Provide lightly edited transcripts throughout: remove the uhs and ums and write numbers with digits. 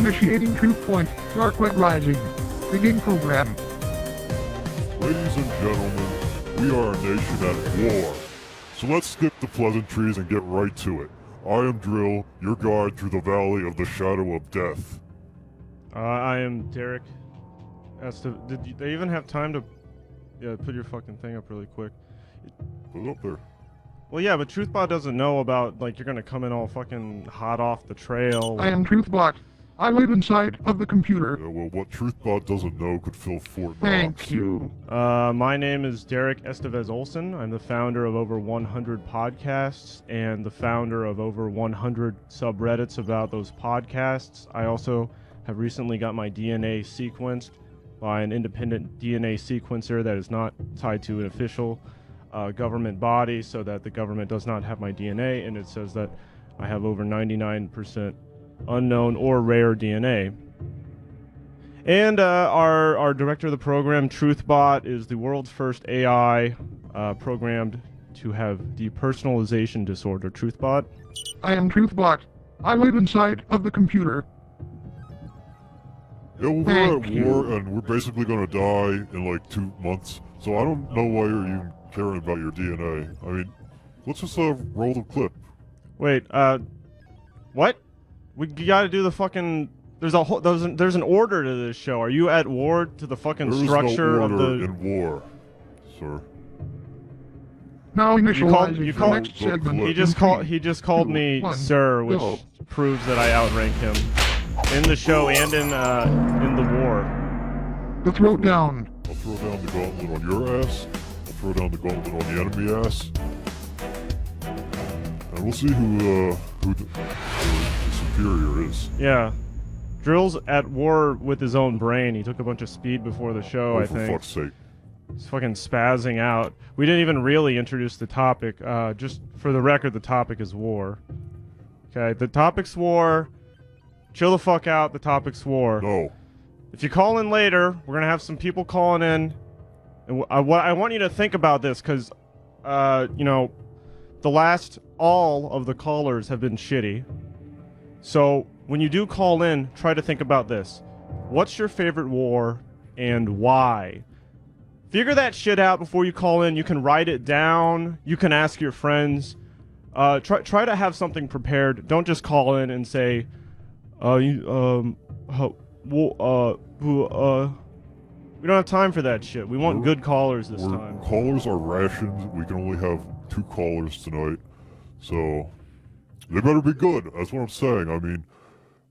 Initiating Truthpoint. Darklight rising. Begin program. Ladies and gentlemen, we are a nation at war. So let's skip the pleasantries and get right to it. I am Dril, your guide through the valley of the shadow of death. I am Derek. Did they even have time to put your fucking thing up really quick? Put it up there. Well, yeah, but Truthbot doesn't know about, like, you're gonna come in all fucking hot off the trail. I am Truthbot. I live inside of the computer. Yeah, well, what Truthbot doesn't know could fill Fort Knox. Thank you. My name is Derek Estevez-Olsen. I'm the founder of over 100 podcasts and the founder of over 100 subreddits about those podcasts. I also have recently got my DNA sequenced by an independent DNA sequencer that is not tied to an official government body, so that the government does not have my DNA, and it says that I have over 99% unknown or rare DNA. And our director of the program, Truthbot, is the world's first AI programmed to have depersonalization disorder. Truthbot? I am Truthbot. I live inside of the computer. Yeah, well, we're at war, and we're basically gonna die in like 2 months, so I don't know why you're even caring about your DNA. I mean, let's just roll the clip. Wait, what? We gotta do the fucking... There's an order to this show. Are you at war to the fucking There is structure no of order the... in war, sir. Now initializing you the called- next segment. He just called me One, sir, which go. proves that I outrank him in the show and in the war. The throat down. I'll throw down the gauntlet on your ass. I'll throw down the gauntlet on the enemy ass. And we'll see who the superior is. Yeah. Dril's at war with his own brain. He took a bunch of speed before the show, I for think. fuck's sake. He's fucking spazzing out. We didn't even really introduce the topic. Just for the record, the topic is war. Okay, the topic's war. Chill the fuck out, the topic's war. No. If you call in later, we're gonna have some people calling in. And what I want you to think about this, because, you know, all of the callers have been shitty. So, when you do call in, try to think about this. What's your favorite war, and why? Figure that shit out before you call in. You can write it down. You can ask your friends. Try to have something prepared. Don't just call in and say, we don't have time for that shit. We want good callers this time. Callers are rationed. We can only have 2 callers tonight. So, they better be good. That's what I'm saying. I mean,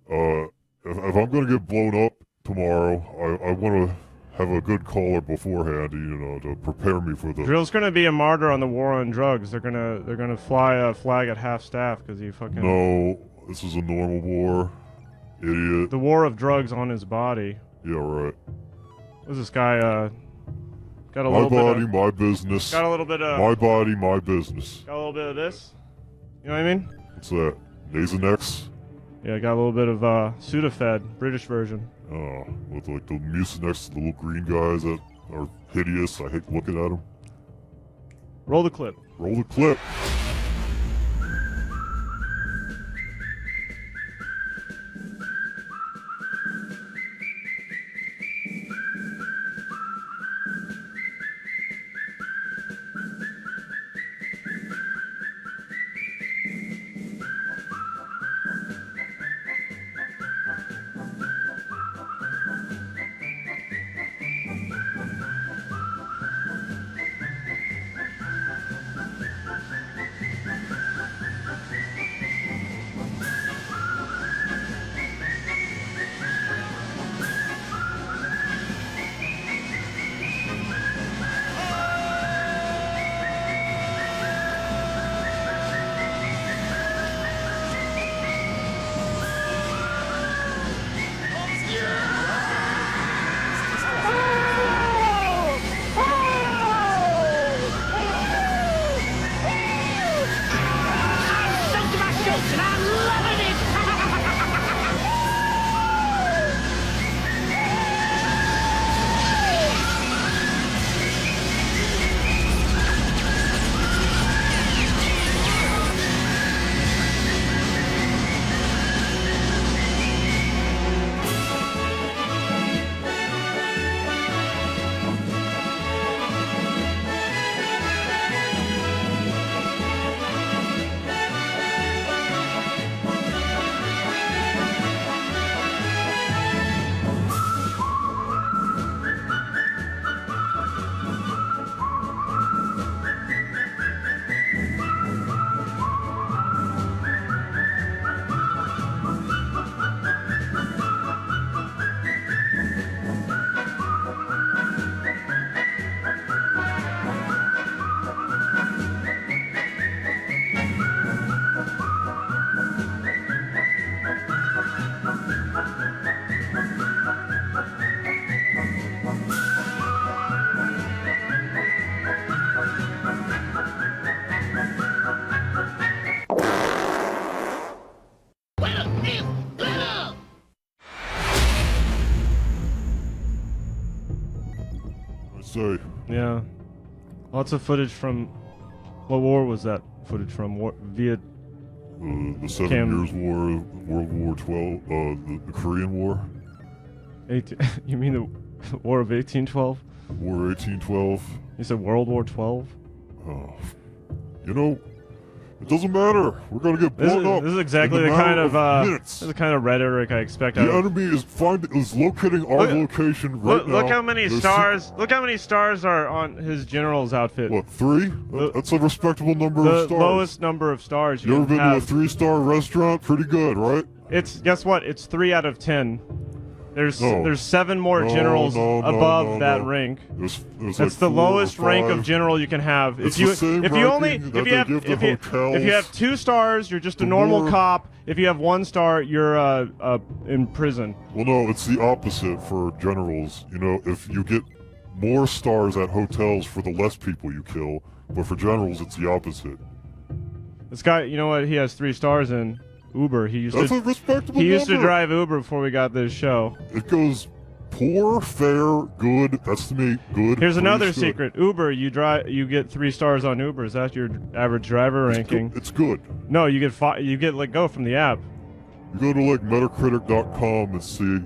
if I'm going to get blown up tomorrow, I want to have a good caller beforehand, you know, to prepare me for the... Drill's gonna be a martyr on the war on drugs. They're gonna fly a flag at half staff because he fucking... No, this is a normal war, idiot. The war of drugs on his body. Yeah, right. What's this guy, got a My little body, bit of... my business. Got a little bit of... My body, my business. Got a little bit of this. You know what I mean? What's that? Nasonex? Yeah, got a little bit of, Sudafed, British version. Oh, with like the Mucinex, the little green guys that are hideous. I hate looking at them. Roll the clip. Roll the clip. say. Yeah. Lots of footage from... What war was that footage from? Viet... The 7 Years' War, World War 12, the Korean War. You mean the War of 1812? War 1812. You said World War 12? Oh. You know, it doesn't matter. We're gonna get blown up. This is exactly in the kind of minutes. this is the kind of rhetoric I expect. The enemy is locating our location right now. Look how many stars. Look how many stars are on his general's outfit. What, 3? That's a respectable number of stars. The lowest number of stars you ever been have. to a 3-star restaurant? Pretty good, right? Guess what? It's 3 out of 10. There's 7 more generals above that rank. There's That's like the 4 lowest or rank 5. of general you can have. It's If the same ranking that they give to hotels. if you have 2 stars, you're just a The normal more- cop. If you have 1 star, you're in prison. Well, no, it's the opposite for generals. You know, if you get more stars at hotels for the less people you kill, but for generals, it's the opposite. This guy, you know what? He has 3 stars in Uber. That's a respectable He used to number. drive Uber before we got this show. It goes poor, fair, good. That's to me good. Here's another pretty good. secret. Uber, you get 3 stars on Uber. Is that your average driver ranking? It's good. No, you get let go from the app. You go to like Metacritic.com and see,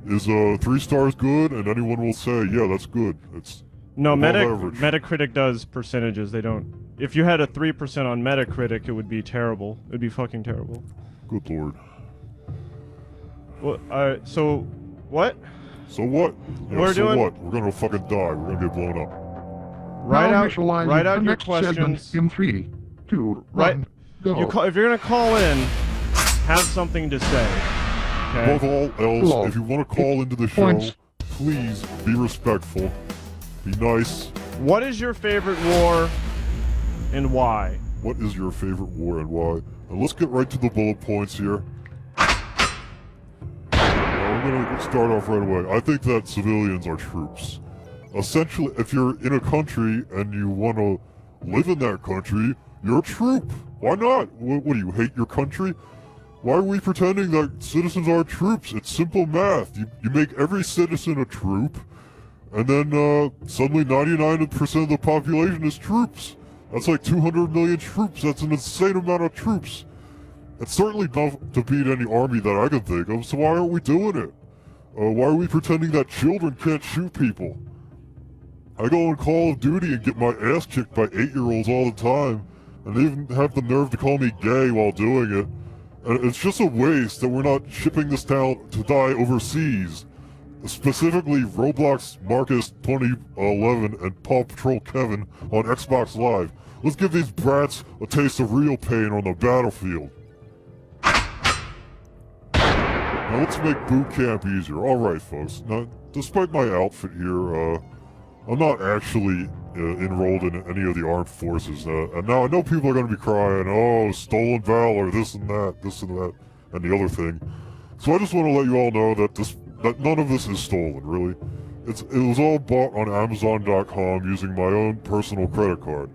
is 3 stars good? And anyone will say, yeah, that's good. It's No, above average. Metacritic does percentages. They don't. If you had a 3% on Metacritic, it would be terrible. It would be fucking terrible. Good lord. Well, so what? So what? Yeah, We're so doing- what? We're gonna fucking die. We're gonna get blown up. Write Now out initializing your the next segment questions. in 3, 2, Right. 1, go. If you're gonna call in, have something to say. Okay. Above all else, Hello. if you want to call into the show, Points. please be respectful. Be nice. What is your favorite war, and why? What is your favorite war and why? And let's get right to the bullet points here. I'm gonna start off right away. I think that civilians are troops. Essentially, if you're in a country and you want to live in that country, you're a troop. Why not? What do you hate your country? Why are we pretending that citizens are troops? It's simple math. You make every citizen a troop, and then suddenly 99% of the population is troops. That's like 200 million troops. That's an insane amount of troops. It's certainly not to beat any army that I can think of, so why aren't we doing it? Why are we pretending that children can't shoot people? I go on Call of Duty and get my ass kicked by 8-year-olds all the time, and they even have the nerve to call me gay while doing it. And it's just a waste that we're not shipping this talent to die overseas. Specifically, Roblox Marcus 2011 and Paw Patrol Kevin on Xbox Live. Let's give these brats a taste of real pain on the battlefield. Now let's make boot camp easier. Alright folks, now despite my outfit here, I'm not actually enrolled in any of the armed forces. And now I know people are going to be crying, oh, stolen valor, this and that, and the other thing. So I just want to let you all know that none of this is stolen, really. It was all bought on Amazon.com using my own personal credit card.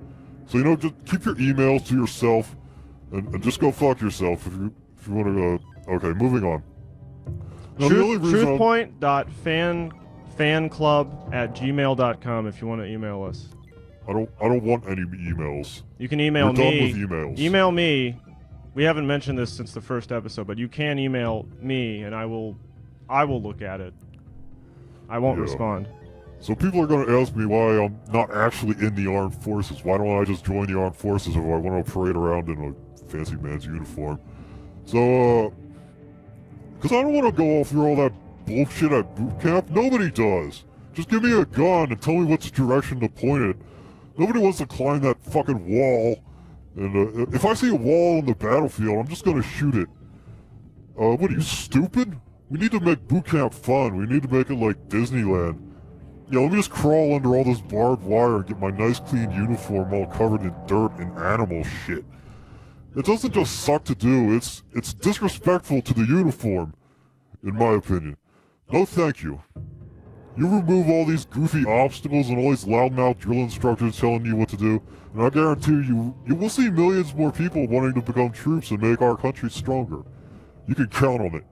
So, you know, just keep your emails to yourself and just go fuck yourself if you want to okay, moving on. Now, the only reason Truthpoint.fanclub@gmail.com if you want to email us. I don't want any emails. You can email We're me. done with emails. Email me. We haven't mentioned this since the first episode, but you can email me and I will look at it. I won't respond. So people are going to ask me why I'm not actually in the armed forces. Why don't I just join the armed forces if I want to parade around in a fancy man's uniform? So, because I don't want to go through all that bullshit at boot camp. Nobody does. Just give me a gun and tell me which direction to point it. Nobody wants to climb that fucking wall. And if I see a wall on the battlefield, I'm just going to shoot it. What are you, stupid? We need to make boot camp fun. We need to make it like Disneyland. Yeah, let me just crawl under all this barbed wire and get my nice clean uniform all covered in dirt and animal shit. It doesn't just suck to do, it's disrespectful to the uniform, in my opinion. No thank you. You remove all these goofy obstacles and all these loudmouth drill instructors telling you what to do, and I guarantee you will see millions more people wanting to become troops and make our country stronger. You can count on it.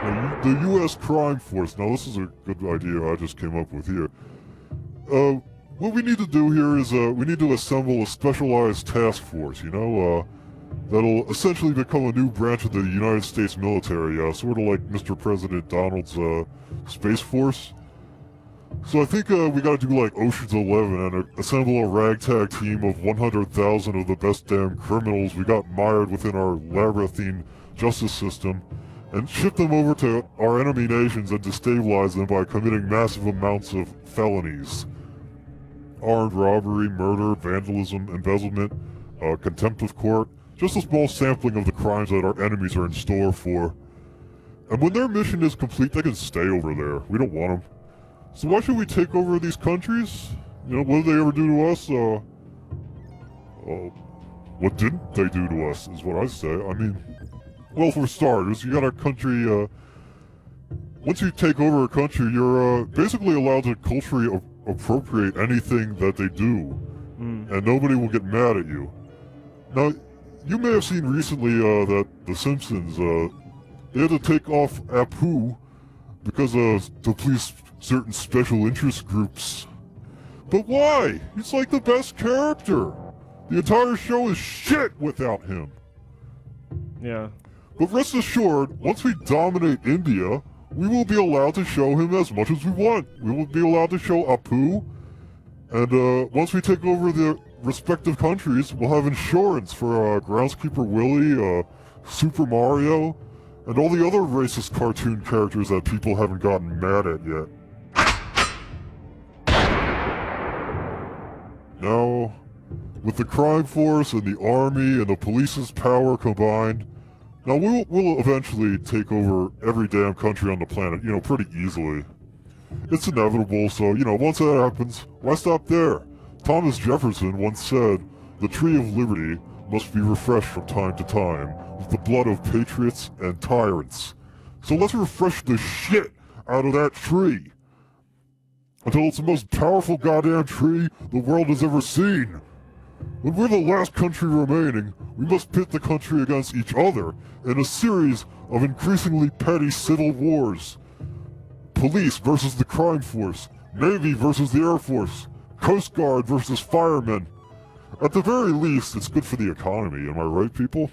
Now, the U.S. crime force. Now, this is a good idea I just came up with here. What we need to do here is we need to assemble a specialized task force, that'll essentially become a new branch of the United States military, sort of like Mr. President Donald's Space Force. So I think we gotta do like Ocean's 11 and assemble a ragtag team of 100,000 of the best damn criminals we got mired within our labyrinthine justice system, and ship them over to our enemy nations and destabilize them by committing massive amounts of felonies. Armed robbery, murder, vandalism, embezzlement, contempt of court. Just a small sampling of the crimes that our enemies are in store for. And when their mission is complete, they can stay over there. We don't want them. So why should we take over these countries? What did they ever do to us? What didn't they do to us, is what I say. I mean, well, for starters, you got a country, once you take over a country, you're basically allowed to culturally appropriate anything that they do. And nobody will get mad at you. Now, you may have seen recently that The Simpsons, they had to take off Apu because to please certain special interest groups. But why? He's like the best character. The entire show is shit without him. Yeah. But rest assured, once we dominate India, we will be allowed to show him as much as we want. We will be allowed to show Apu, and once we take over the respective countries, we'll have insurance for Groundskeeper Willie, Super Mario, and all the other racist cartoon characters that people haven't gotten mad at yet. Now, with the crime force and the army and the police's power combined, now we'll eventually take over every damn country on the planet, pretty easily. It's inevitable, so, once that happens, why stop there? Thomas Jefferson once said, "The tree of liberty must be refreshed from time to time with the blood of patriots and tyrants." So let's refresh the shit out of that tree until it's the most powerful goddamn tree the world has ever seen. When we're the last country remaining, we must pit the country against each other in a series of increasingly petty civil wars. Police versus the crime force, Navy versus the Air Force, Coast Guard versus firemen. At the very least, it's good for the economy, am I right, people?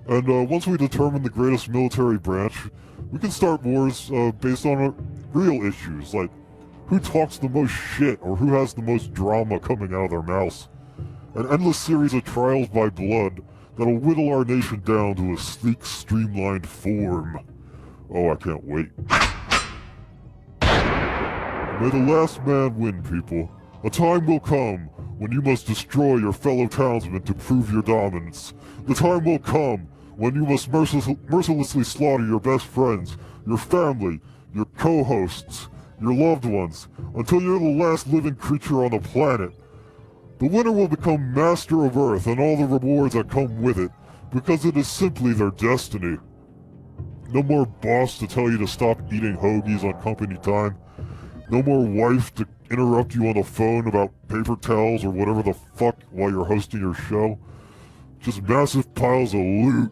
And once we determine the greatest military branch, we can start wars based on real issues, like who talks the most shit or who has the most drama coming out of their mouths. An endless series of trials by blood that'll whittle our nation down to a sleek, streamlined form. Oh, I can't wait. May the last man win, people. A time will come when you must destroy your fellow townsmen to prove your dominance. The time will come when you must mercilessly slaughter your best friends, your family, your co-hosts, your loved ones, until you're the last living creature on the planet. The winner will become master of Earth and all the rewards that come with it, because it is simply their destiny. No more boss to tell you to stop eating hoagies on company time. No more wife to interrupt you on the phone about paper towels or whatever the fuck while you're hosting your show. Just massive piles of loot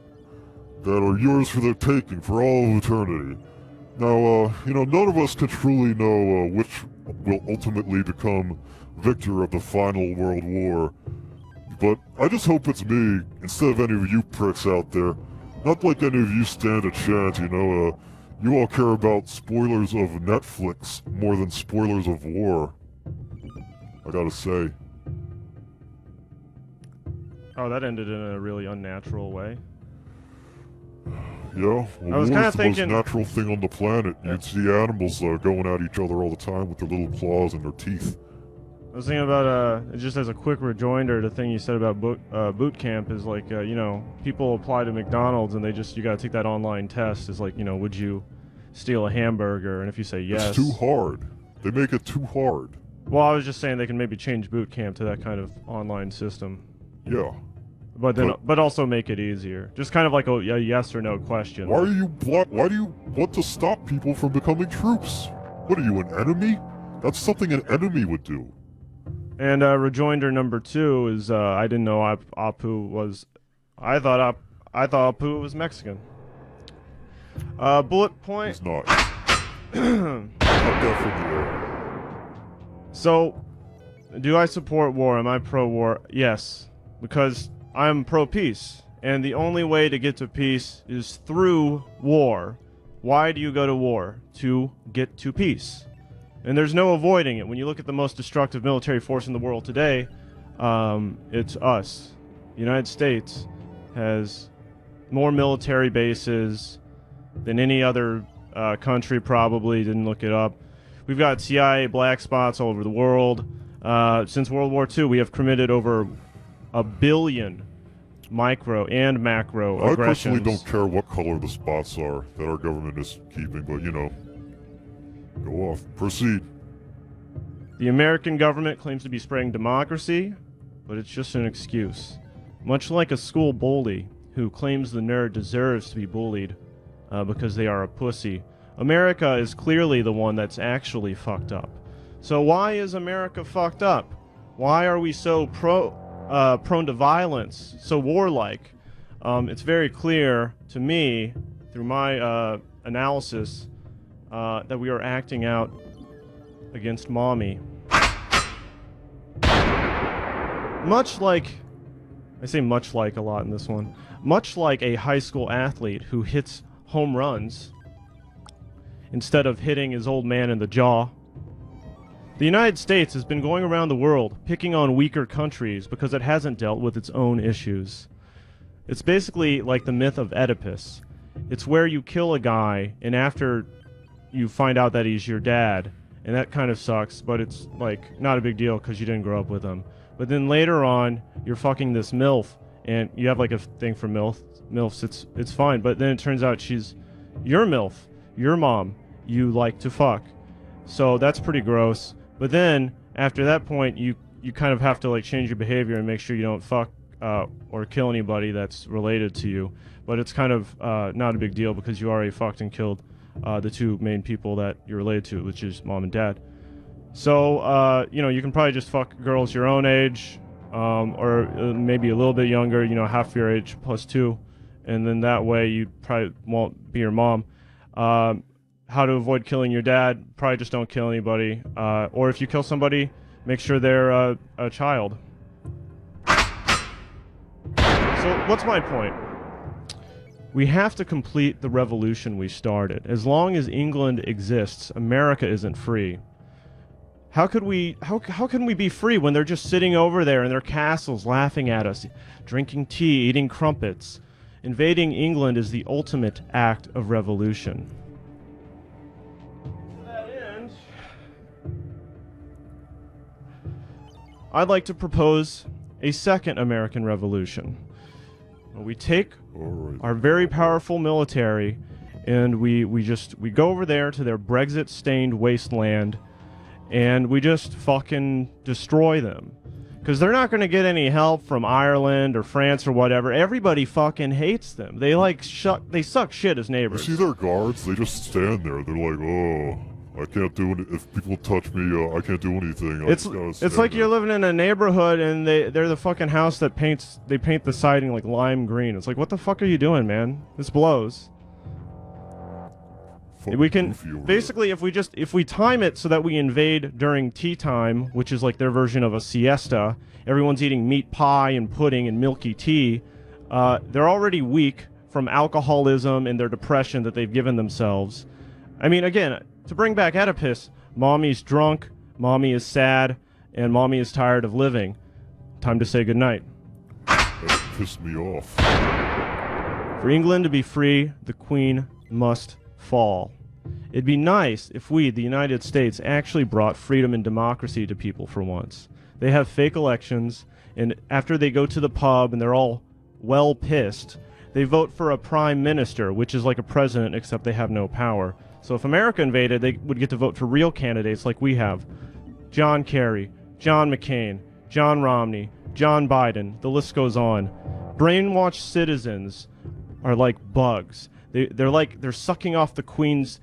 that are yours for the taking for all of eternity. Now, none of us can truly know which will ultimately become victor of the final world war. But I just hope it's me, instead of any of you pricks out there. Not like any of you stand a chance, you all care about spoilers of Netflix more than spoilers of war. I gotta say. Oh, that ended in a really unnatural way. Yeah, well, I was war kind is of the thinking most natural thing on the planet. You'd see animals going at each other all the time with their little claws and their teeth. I was thinking about, just as a quick rejoinder, the thing you said about boot camp is like, people apply to McDonald's and you gotta take that online test. Is like, would you steal a hamburger? And if you say yes. It's too hard. They make it too hard. Well, I was just saying they can maybe change boot camp to that kind of online system. Yeah. But also make it easier. Just kind of like a yes or no question. Why do you want to stop people from becoming troops? What are you, an enemy? That's something an enemy would do. And rejoinder number 2 is I didn't know Apu was. I thought Apu was Mexican. Bullet point. He's not. Up that from the air. So, do I support war? Am I pro-war? Yes, because I'm pro-peace, and the only way to get to peace is through war. Why do you go to war? To get to peace. And there's no avoiding it. When you look at the most destructive military force in the world today, it's us. The United States has more military bases than any other country, probably. Didn't look it up. We've got CIA black spots all over the world. Since World War II, we have committed over 1 billion micro and macro aggressions. I personally don't care what color the spots are that our government is keeping, but you know, go off. Proceed. The American government claims to be spreading democracy, but it's just an excuse. Much like a school bully who claims the nerd deserves to be bullied because they are a pussy. America is clearly the one that's actually fucked up. So why is America fucked up? Why are we so prone to violence, so warlike? It's very clear to me, through my analysis, that we are acting out against mommy. Much like, I say much like a lot in this one, much like a high school athlete who hits home runs instead of hitting his old man in the jaw. The United States has been going around the world picking on weaker countries because it hasn't dealt with its own issues. It's basically like the myth of Oedipus. It's where you kill a guy and after you find out that he's your dad, and that kind of sucks, but it's like not a big deal because you didn't grow up with him. But then later on, you're fucking this MILF, and you have like a thing for MILFs, it's fine, but then it turns out she's your MILF, your mom, you like to fuck. So that's pretty gross. But then, after that point, you kind of have to like change your behavior and make sure you don't fuck or kill anybody that's related to you. But it's kind of not a big deal because you already fucked and killed the two main people that you're related to, which is mom and dad. So, you know, you can probably just fuck girls your own age, or maybe a little bit younger, you know, half your age plus 2. And then that way you probably won't be your mom. How to avoid killing your dad, probably just don't kill anybody. Or if you kill somebody, make sure they're a child. So what's my point? We have to complete the revolution we started. As long as England exists, America isn't free. How can we be free when they're just sitting over there in their castles laughing at us, drinking tea, eating crumpets? Invading England is the ultimate act of revolution. To that end, I'd like to propose a second American revolution. We take our very powerful military and we go over there to their Brexit-stained wasteland and we just fucking destroy them. Because they're not going to get any help from Ireland or France or whatever. Everybody fucking hates them. They like they suck shit as neighbors. You see their guards? They just stand there. They're like, oh, I can't do it. If people touch me, I can't do anything. It's like you're living in a neighborhood and they're the fucking house that paint the siding like lime green. It's like, what the fuck are you doing, man? This blows. We can basically, if we time it so that we invade during tea time, which is like their version of a siesta, everyone's eating meat pie and pudding and milky tea. They're already weak from alcoholism and their depression that they've given themselves. I mean, again, to bring back Oedipus, mommy's drunk, mommy is sad, and mommy is tired of living. Time to say goodnight. That pissed me off. For England to be free, the Queen must fall. It'd be nice if we, the United States, actually brought freedom and democracy to people for once. They have fake elections, and after they go to the pub and they're all well pissed, they vote for a prime minister, which is like a president except they have no power. So if America invaded, they would get to vote for real candidates like we have. John Kerry, John McCain, John Romney, John Biden, the list goes on. Brainwashed citizens are like bugs. They're sucking off the Queen's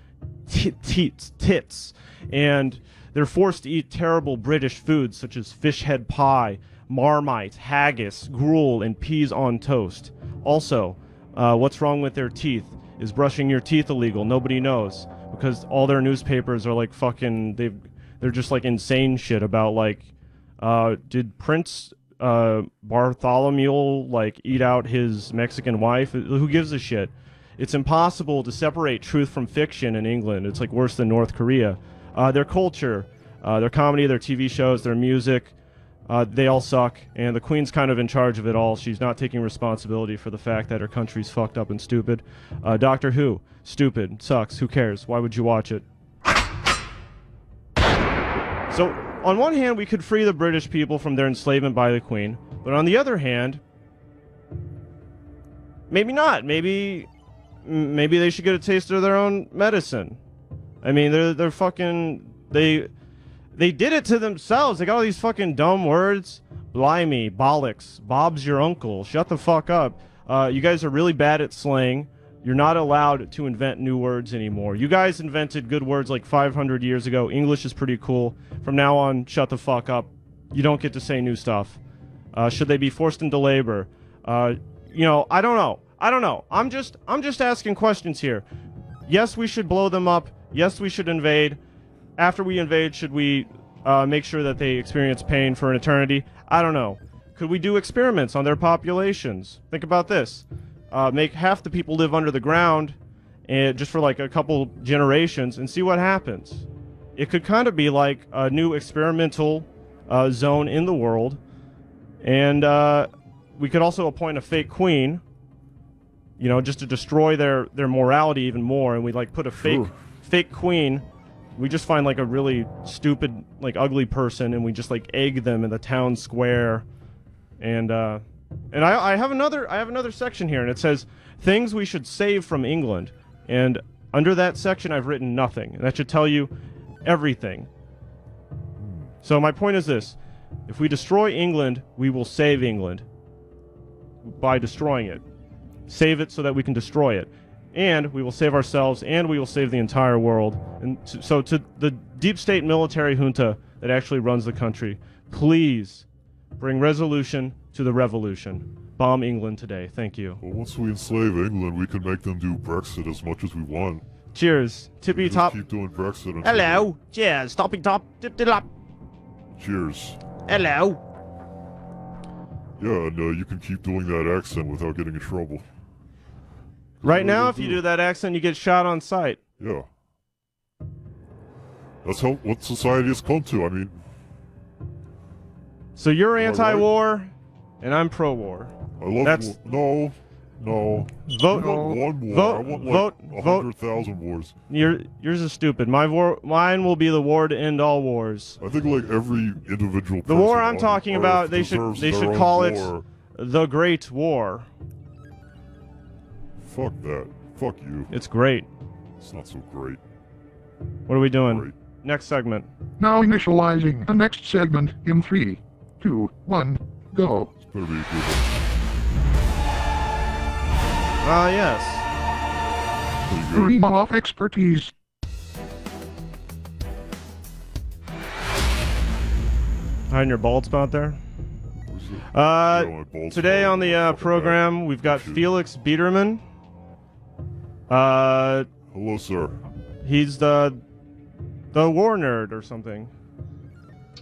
tits, and they're forced to eat terrible British foods such as fish head pie, Marmite, haggis, gruel, and peas on toast. Also, what's wrong with their teeth? Is brushing your teeth illegal? Nobody knows, because all their newspapers are like fucking, they're just like insane shit about like, did Prince Bartholomew like eat out his Mexican wife? Who gives a shit? It's impossible to separate truth from fiction in England. It's like worse than North Korea. Their culture, their comedy, their TV shows, their music, they all suck, and the Queen's kind of in charge of it all. She's not taking responsibility for the fact that her country's fucked up and stupid. Doctor Who, stupid, sucks, who cares? Why would you watch it? So, on one hand, we could free the British people from their enslavement by the Queen, but on the other hand, maybe not. Maybe they should get a taste of their own medicine. I mean, they're fucking... They did it to themselves. They got all these fucking dumb words. Blimey, bollocks, Bob's your uncle. Shut the fuck up. You guys are really bad at slang. You're not allowed to invent new words anymore. You guys invented good words like 500 years ago. English is pretty cool. From now on, shut the fuck up. You don't get to say new stuff. Should they be forced into labor? I don't know. I'm just asking questions here. Yes, we should blow them up. Yes, we should invade. After we invade, should we make sure that they experience pain for an eternity? I don't know. Could we do experiments on their populations? Think about this. Make half the people live under the ground and just for like a couple generations and see what happens. It could kind of be like a new experimental zone in the world. And we could also appoint a fake queen, just to destroy their morality even more. And we like put a fake queen. We just find like a really stupid, like ugly person, and we just like egg them in the town square. And I have another section here, and it says things we should save from England. And under that section, I've written nothing. And that should tell you everything. So my point is this: if we destroy England, we will save England by destroying it. Save it so that we can destroy it. And we will save ourselves, and we will save the entire world. And so to the deep state military junta that actually runs the country, please bring resolution to the revolution. Bomb England today. Thank you. Well, once we enslave England, we can make them do Brexit as much as we want. Cheers. Tippy top. Keep doing Brexit. Hello. Cheers. Toppy top. Tip tip up. Cheers. Hello. Yeah, and you can keep doing that accent without getting in trouble. Right now, if you do that accent, you get shot on sight. Yeah. That's what society has come to. I mean... So you're anti-war, and I'm pro-war. I love war. No. Vote. One war. Vote. I want Vote. 100,000 wars. Yours is stupid. Mine will be the war to end all wars. I think like every individual. The war I'm talking about, they should call it the Great War. Fuck that. Fuck you. It's great. It's not so great. What are we doing? Great. Next segment. Now initializing the next segment in 3, 2, 1, go. It's better be a good one. Yes. Pretty good. Dream of expertise. Hiding your bald spot there? Today on the program, we've got Felix Biederman. Hello, sir. He's the war nerd or something.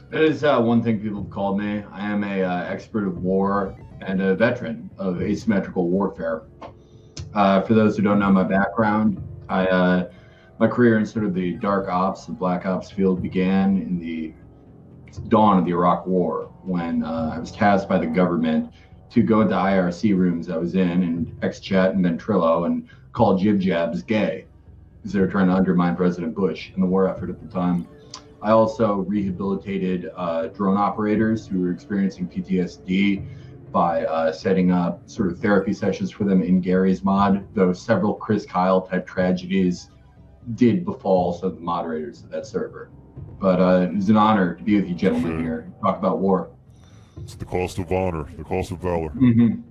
That is one thing people have called me. I am a expert of war and a veteran of asymmetrical warfare. For those who don't know my background, my career in sort of the dark ops, the black ops field began in the dawn of the Iraq War, when I was tasked by the government to go into IRC rooms I was in XChat and Ventrilo and call jib jabs gay, because they were trying to undermine President Bush and the war effort at the time. I also rehabilitated drone operators who were experiencing PTSD by setting up sort of therapy sessions for them in Gary's mod, though several Chris Kyle type tragedies did befall some of the moderators of that server. But it was an honor to be with you gentlemen here, talk about war. It's the cost of honor, the cost of valor. Mm-hmm.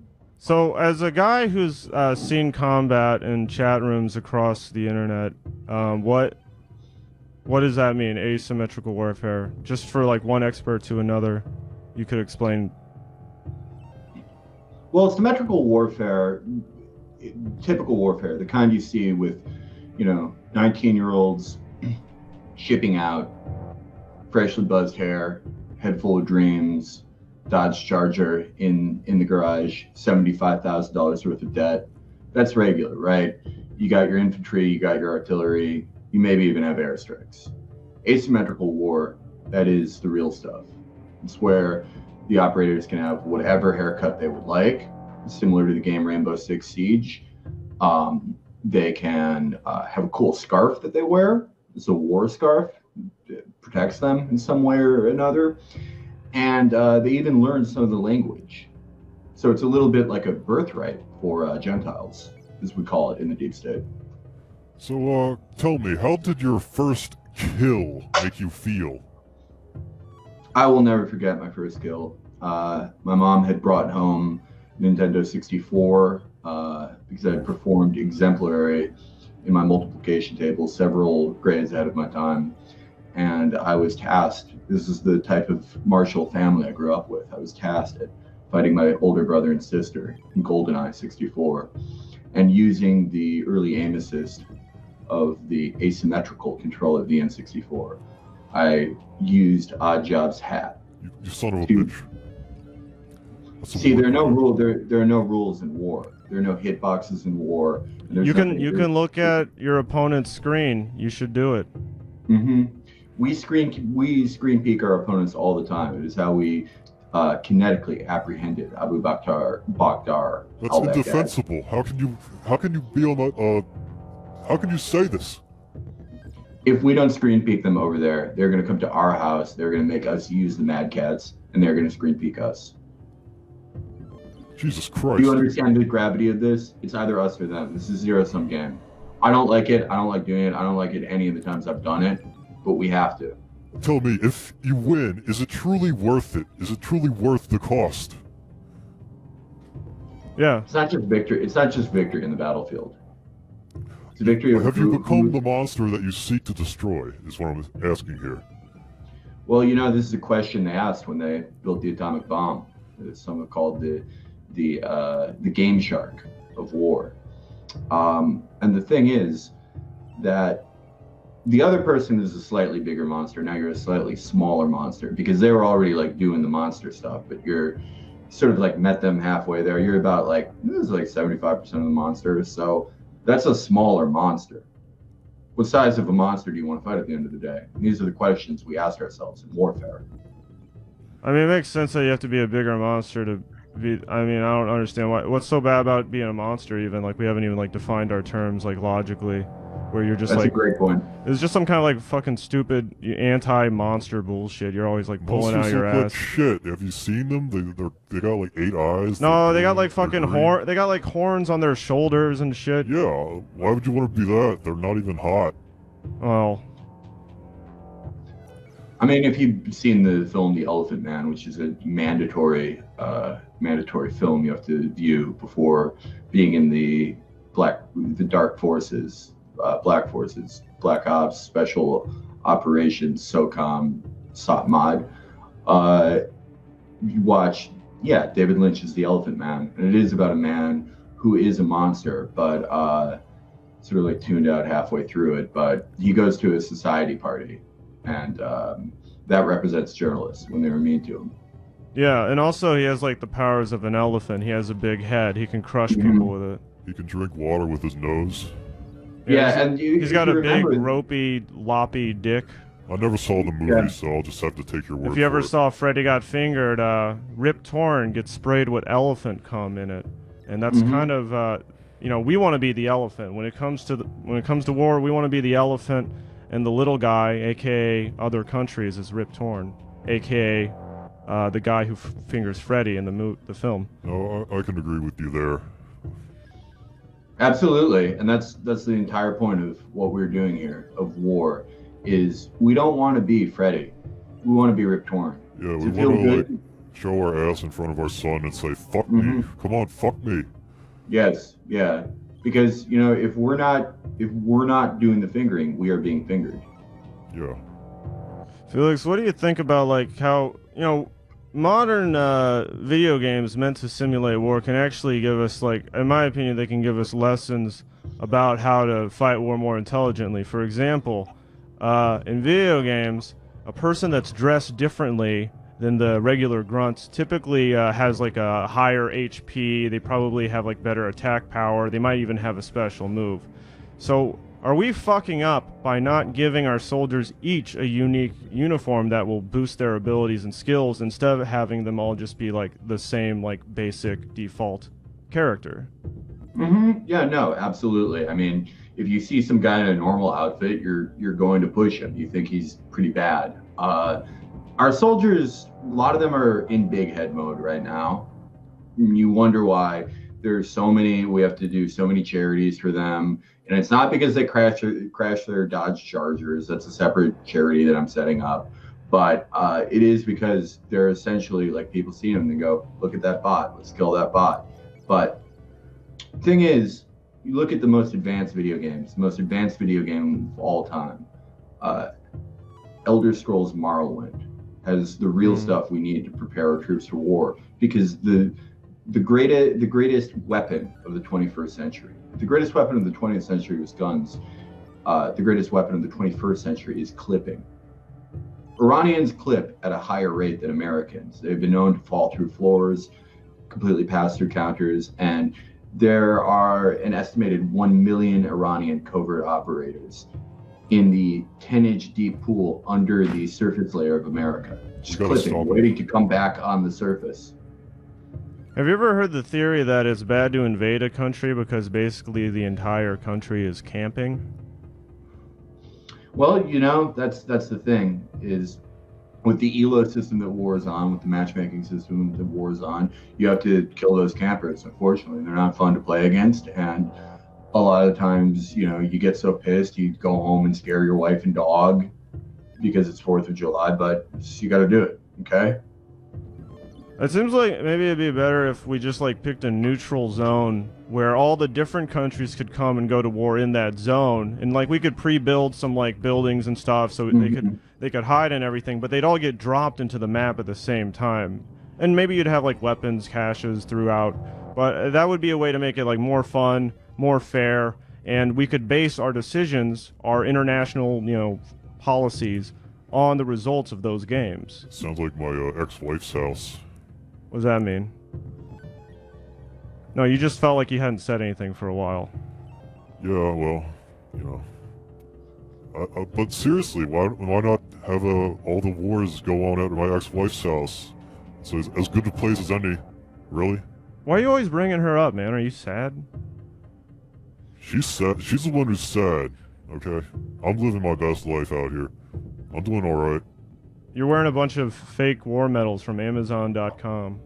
So, as a guy who's seen combat in chat rooms across the internet, what does that mean, asymmetrical warfare? Just for like one expert to another, you could explain. Well, symmetrical warfare, typical warfare, the kind you see with, 19-year-olds shipping out, freshly buzzed hair, head full of dreams, Dodge Charger in the garage, $75,000 worth of debt. That's regular, right? You got your infantry, you got your artillery, you maybe even have airstrikes. Asymmetrical war, that is the real stuff. It's where the operators can have whatever haircut they would like, similar to the game Rainbow Six Siege. They can have a cool scarf that they wear. It's a war scarf. It protects them in some way or another. And they even learn some of the language. So it's a little bit like a birthright for Gentiles, as we call it in the deep state. So, tell me, how did your first kill make you feel? I will never forget my first kill. My mom had brought home Nintendo 64 because I had performed exemplary in my multiplication table several grades ahead of my time. And I was tasked, this is the type of martial family I grew up with, I was tasked at fighting my older brother and sister in GoldenEye 64 and using the early aim assist of the asymmetrical control of the N64. I used Oddjob's hat. You son of a bitch. See, there are no rules in war. There are no hitboxes in war. You can look at your opponent's screen. You should do it. Mm-hmm. We screen peek our opponents all the time. It is how we kinetically apprehended Abu Bakr. That's indefensible. How can you be on that? How can you say this? If we don't screen peek them over there, they're going to come to our house. They're going to make us use the Mad Cats, and they're going to screen peek us. Jesus Christ. Do you understand the gravity of this? It's either us or them. This is a zero-sum game. I don't like it. I don't like doing it. I don't like it any of the times I've done it, but we have to. Tell me, if you win, is it truly worth it? Is it truly worth the cost? Yeah. It's not just victory. It's not just victory in the battlefield. It's a victory of Have you become the monster that you seek to destroy, is what I'm asking here. Well, this is a question they asked when they built the atomic bomb. It's somewhat called the game shark of war. And the thing is that the other person is a slightly bigger monster. Now you're a slightly smaller monster because they were already like doing the monster stuff, but you're sort of like met them halfway there. You're about this is like 75% of the monster. So that's a smaller monster. What size of a monster do you want to fight at the end of the day? And these are the questions we ask ourselves in warfare. I mean, it makes sense that you have to be a bigger monster to be. I mean, I don't understand what's so bad about being a monster. Even we haven't even defined our terms logically, where you're just That's a great point. It's just some kind of fucking stupid anti-monster bullshit. You're always pulling out your ass. Like shit. Have you seen them? They got 8 eyes. No, they got fucking horn. They got horns on their shoulders and shit. Yeah. Why would you want to be that? They're not even hot. Well. I mean, if you've seen the film The Elephant Man, which is a mandatory film you have to view before being in the dark forces, black forces, Black Ops, Special Operations, SOCOM, SOTMOD, you watch, David Lynch's The Elephant Man, and it is about a man who is a monster, but sort of tuned out halfway through it, but he goes to a society party, and that represents journalists when they were mean to him. Yeah, and also he has the powers of an elephant. He has a big head. He can crush people with it. He can drink water with his nose. Yeah, and he's got a big, ropey, loppy dick. I never saw the movie, so I'll just have to take your word for it. If you ever saw Freddy Got Fingered, Rip Torn gets sprayed with elephant cum in it, and that's kind of, we want to be the elephant when it comes to war. We want to be the elephant, and the little guy, aka other countries, is Rip Torn, aka the guy who fingers Freddy in the film. No, I can agree with you there. Absolutely, and that's the entire point of what we're doing here, of war, is we don't want to be Freddy. We want to be Rip Torn. Yeah, we want to show our ass in front of our son and say, fuck me. Come on, fuck me. Yes, yeah. Because, if we're not doing the fingering, we are being fingered. Yeah. Felix, what do you think about how, modern video games meant to simulate war can actually give us, like, in my opinion, they can give us lessons about how to fight war more intelligently. For example, in video games, a person that's dressed differently than the regular grunts typically has like a higher HP. They probably have like better attack power. They might even have a special move. So are we fucking up by not giving our soldiers each a unique uniform that will boost their abilities and skills instead of having them all just be like the same like basic default character? Yeah, no, absolutely. I mean, if you see some guy in a normal outfit, you're going to push him. You think he's pretty bad. Our soldiers, a lot of them are in big head mode right now. You wonder why there's so many. We have to do so many charities for them, and it's not because they crash their Dodge Chargers. That's a separate charity that I'm setting up. But it is because they're essentially like people see them and they go, "Look at that bot. Let's kill that bot." But thing is, you look at the most advanced video games, the most advanced video game of all time, Elder Scrolls Morrowind has the real stuff we need to prepare our troops for war, because the greatest weapon of the 21st century, the greatest weapon of the 20th century was guns. The greatest weapon of the 21st century is clipping. Iranians clip at a higher rate than Americans. They've been known to fall through floors, completely pass through counters, and there are an estimated 1 million Iranian covert operators in the 10-inch deep pool under the surface layer of America, just clipping, waiting to come back on the surface. Have you ever heard the theory that it's bad to invade a country because basically the entire country is camping? Well, that's the thing, is with the ELO system that war is on, with the matchmaking system that war is on, you have to kill those campers. Unfortunately, they're not fun to play against, and a lot of times, you get so pissed, you go home and scare your wife and dog because it's 4th of July, but you got to do it, okay? It seems like maybe it'd be better if we just like picked a neutral zone where all the different countries could come and go to war in that zone, and like we could pre-build some like buildings and stuff so they could hide and everything, but they'd all get dropped into the map at the same time. And maybe you'd have like weapons caches throughout, but that would be a way to make it like more fun, more fair, and we could base our decisions, our international, policies on the results of those games. Sounds like my ex-wife's house. What does that mean? No, you just felt like you hadn't said anything for a while. Yeah, well, but seriously, why not have all the wars go on at my ex-wife's house? So it's as good a place as any, really. Why are you always bringing her up, man? Are you sad? She's sad. She's the one who's sad, okay? I'm living my best life out here. I'm doing alright. You're wearing a bunch of fake war medals from Amazon.com.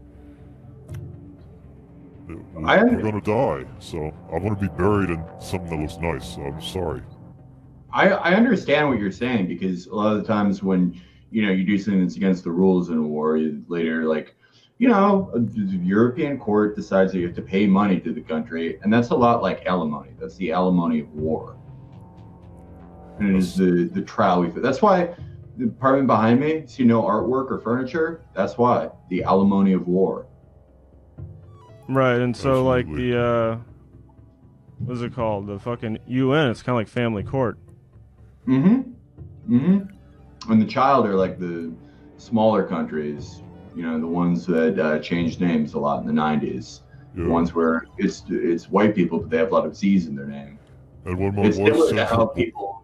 We're gonna die, so I want to be buried in something that looks nice, so I'm sorry. I understand what you're saying, because a lot of the times when, you do something that's against the rules in a war, you later, like, the European court decides that you have to pay money to the country, and that's a lot like alimony. That's the alimony of war. And it is the trial we... That's why the apartment behind me, see no artwork or furniture? That's why. The alimony of war. Right, and so Absolutely. like the, what's it called? The fucking UN, it's kind of like family court. And the child are like the smaller countries, the ones that changed names a lot in the 90s. Yeah. The ones where it's white people, but they have a lot of Z's in their name. And when my It's wife similar to sends how her, people...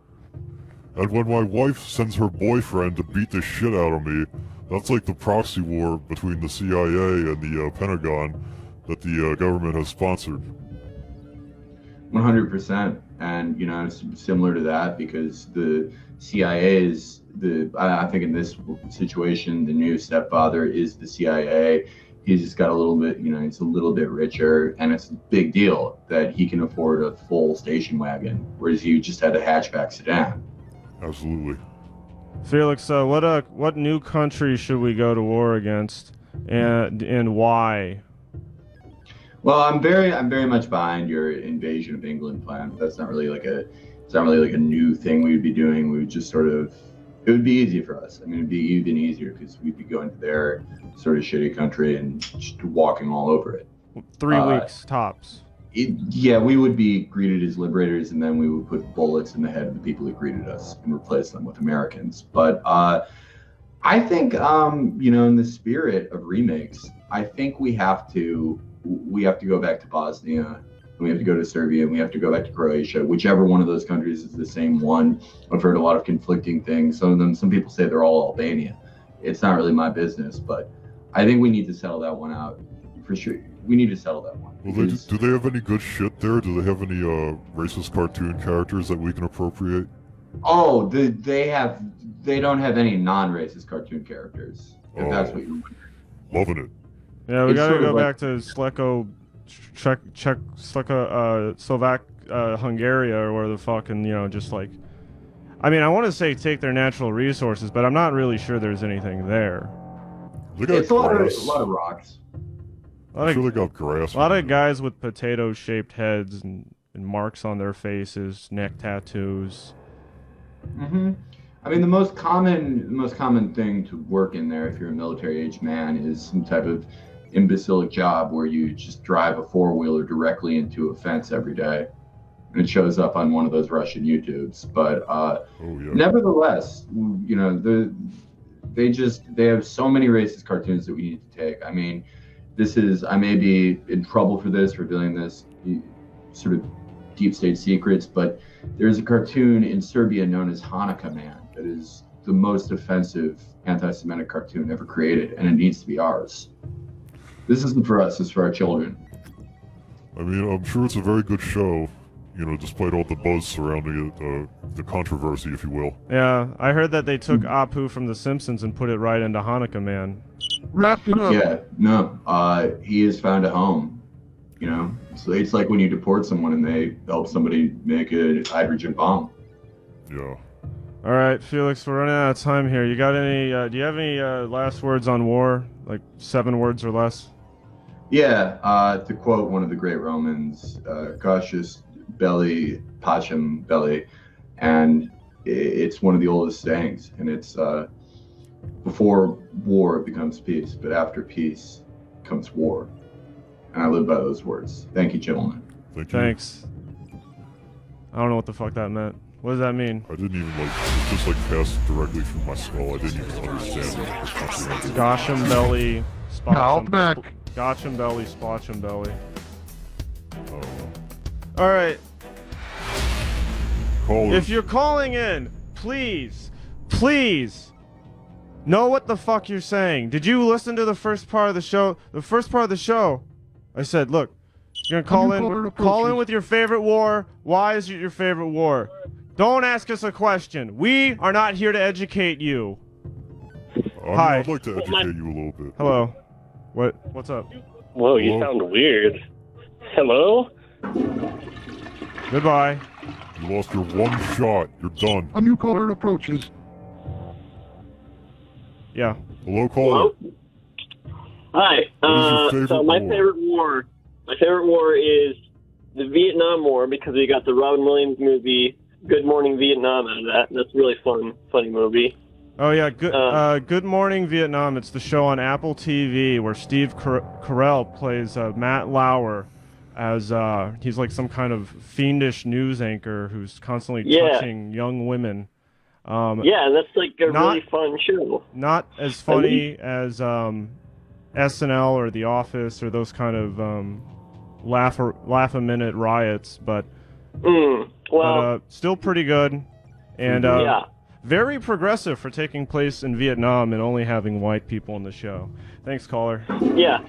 and when my wife sends her boyfriend to beat the shit out of me, that's like the proxy war between the CIA and the Pentagon that the government has sponsored. 100%. And, it's similar to that, because the CIA is I think in this situation, the new stepfather is the CIA. He's just got a little bit, he's a little bit richer, and it's a big deal that he can afford a full station wagon, whereas you just had a hatchback sedan. Absolutely. Felix, what new country should we go to war against, and why? Well, I'm very much behind your invasion of England plan. That's not really like a new thing we would be doing. We would just sort of It would be easy for us. I mean, it'd be even easier because we'd be going to their sort of shitty country and just walking all over it. 3 weeks tops. Yeah, we would be greeted as liberators, and then we would put bullets in the head of the people who greeted us and replace them with Americans. But I think, in the spirit of remakes, I think we have to go back to Bosnia, and we have to go to Serbia, and we have to go back to Croatia, whichever one of those countries is the same one. I've heard a lot of conflicting things. Some people say they're all Albania. It's not really my business, but I think we need to settle that one out for sure. We need to settle that one. Well, do they have any good shit there? Do they have any racist cartoon characters that we can appropriate? Oh, they don't have any non-racist cartoon characters. If that's what you're wondering. Loving it. Yeah, we It's gotta sort go of like- back to Slovak, Hungary, or where the fucking, just like, I mean, I want to say take their natural resources, but I'm not really sure there's anything there. They got It's a lot grass. of rocks. I'm sure they got grass. A lot of guys with potato-shaped heads and marks on their faces, neck tattoos. Mm-hmm. I mean, the most common thing to work in there, if you're a military-age man, is some type of imbecilic job where you just drive a four-wheeler directly into a fence every day, and it shows up on one of those Russian YouTubes. But nevertheless, they have so many racist cartoons that we need to take. I mean, I may be in trouble for revealing this sort of deep state secrets, but there's a cartoon in Serbia known as Hanukkah Man that is the most offensive anti-Semitic cartoon ever created, and it needs to be ours. This isn't for us, it's for our children. I mean, I'm sure it's a very good show, despite all the buzz surrounding it, the controversy, if you will. Yeah, I heard that they took Apu from The Simpsons and put it right into Hanukkah Man. Wrap it up. Yeah, no, he has found a home. So it's like when you deport someone and they help somebody make a hydrogen bomb. Yeah. All right, Felix, we're running out of time here. You got any? Do you have any last words on war? Like 7 words or less? Yeah, to quote one of the great Romans, cautious belli, pacem belli, and it's one of the oldest sayings, and it's before war becomes peace, but after peace comes war. And I live by those words. Thank you, gentlemen. Thank you. Thanks. I don't know what the fuck that meant. What does that mean? I didn't even it just passed directly through my skull. I didn't even understand it. Gosham belly, Now back. Gosham belly, splotchum belly. Oh. All right. Callers. If you're calling in, please know what the fuck you're saying. Did you listen to the first part of the show? The first part of the show, I said, look, you're gonna call in with your favorite war. Why is it your favorite war? Don't ask us a question. We are not here to educate you. Hi. I'd like to educate you a little bit. Hello. What's up? Whoa, you Hello? sound weird. Hello? Goodbye. You lost your one shot. You're done. A new caller approaches. Yeah. Hello, caller. Hello? Hi. What is your So my favorite war? favorite war is the Vietnam War because we got the Robin Williams movie Good Morning Vietnam out of that. That's a really funny movie. Oh yeah, Good Morning Vietnam. It's the show on Apple TV where Steve Carell plays Matt Lauer as he's like some kind of fiendish news anchor who's constantly touching young women. Yeah, that's like a really fun show. Not as funny as SNL or The Office or those kind of laugh a minute riots, but still pretty good and very progressive for taking place in Vietnam and only having white people in the show. Thanks, caller. Yeah.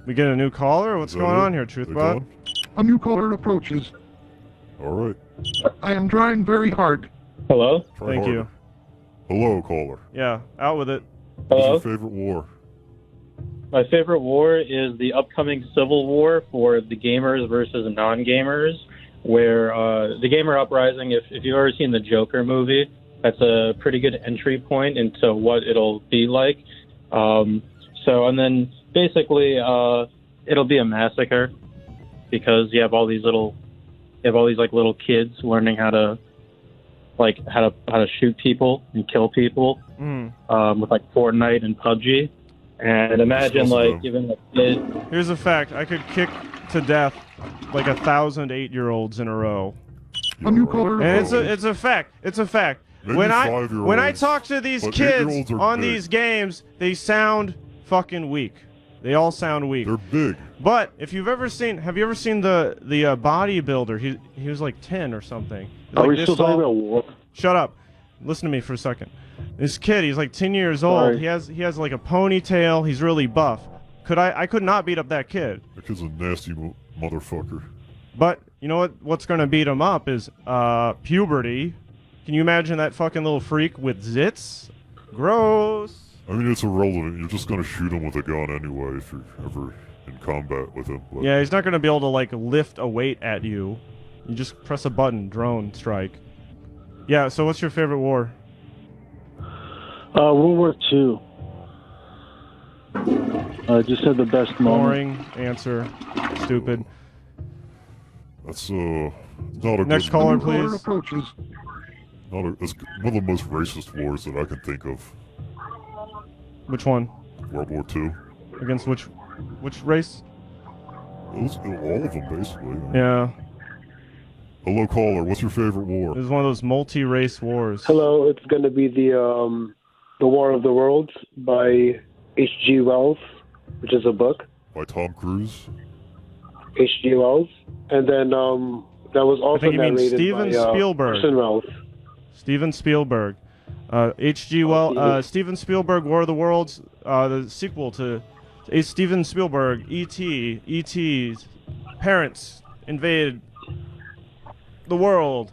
We get a new caller? What's going on here, Truthbot? A new caller approaches. All right. I am trying very hard. Hello? Thank you. Hello, caller. Yeah, out with it. What's your favorite war? My favorite war is the upcoming Civil War for the gamers versus non-gamers, where the gamer uprising, if you've ever seen the Joker movie, that's a pretty good entry point into what it'll be like. And then basically it'll be a massacre because you have all these little have all these like little kids learning how to shoot people and kill people with like Fortnite and PUBG. And imagine like giving a kid. Here's a fact: I could kick to death like 1,000 8-year-olds in a row. And it's a fact. It's a fact. Maybe When I talk to these but kids 8-year-olds are on big. these games, they sound fucking weak. They all sound weak. They're big. But if you've ever seen, have you ever seen the bodybuilder? He was like 10 or something. Are Like we still talking about war? Shut up. Listen to me for a second. This kid, he's like 10 years old. Sorry. He has like a ponytail. He's really buff. I could not beat up that kid. That kid's a nasty motherfucker. But you know what's going to beat him up is puberty. Can you imagine that fucking little freak with zits? Gross. I mean, it's irrelevant. You're just gonna shoot him with a gun anyway if you're ever in combat with him. But Yeah, he's not going to be able to like lift a weight at you. You just press a button, drone strike. Yeah, so what's your favorite war? World War II. Just had the best moment. Boring answer. Stupid. that's not a Next good caller, Caller please. approaches. It's one of the most racist wars that I can think of. Which one? World War II. Against which race? It was all of them, basically. Yeah. Hello, caller. What's your favorite war? It was one of those multi-race wars. Hello, it's going to be the War of the Worlds by H.G. Wells, which is a book. By Tom Cruise? H.G. Wells. And then that was also I think you mean narrated Steven by Spielberg. Orson Welles. Steven Spielberg. Steven Spielberg, War of the Worlds, the sequel to Steven Spielberg, E.T. E.T.'s parents invaded the world.